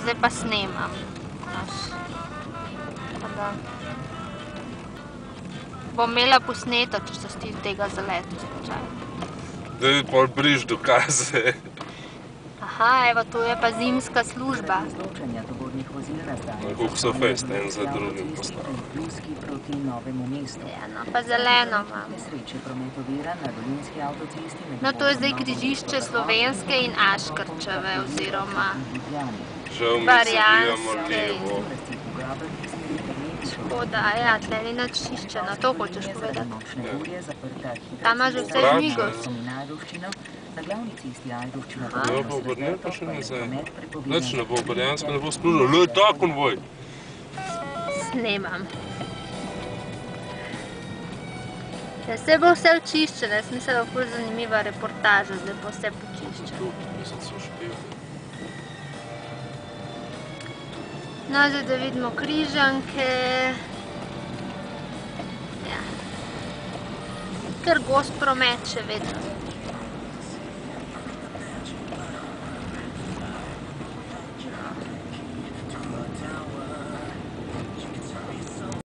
zdaj pa snemam. Bom imela posneto, če so stil tega zaletu slučajno. Da bi pol briž dokaze. Aha, evo, to je pa zimska služba. Koliko so fest, en za drugim postavili. Ja, no, pa zeleno imam. No, to je zdaj križišče Slovenske in Aškrčeve, oziroma Barjanske. Tako da, ja, tle ni nič čiščeno, to hočeš povedati. Tam imaš že vse žmigos. Ja, pa obrnil pa še nazaj. Nič ne bo, Barjanska ne bo splužila. Lej, ta konvoj! Snemam. Ja, se bo vse očiščeno, jaz mislim, da bo ful zanimiva reportaža, zdaj bo vse počiščeno. No, zdaj da vidimo križanke. Ja. Kar gost promet še vedno.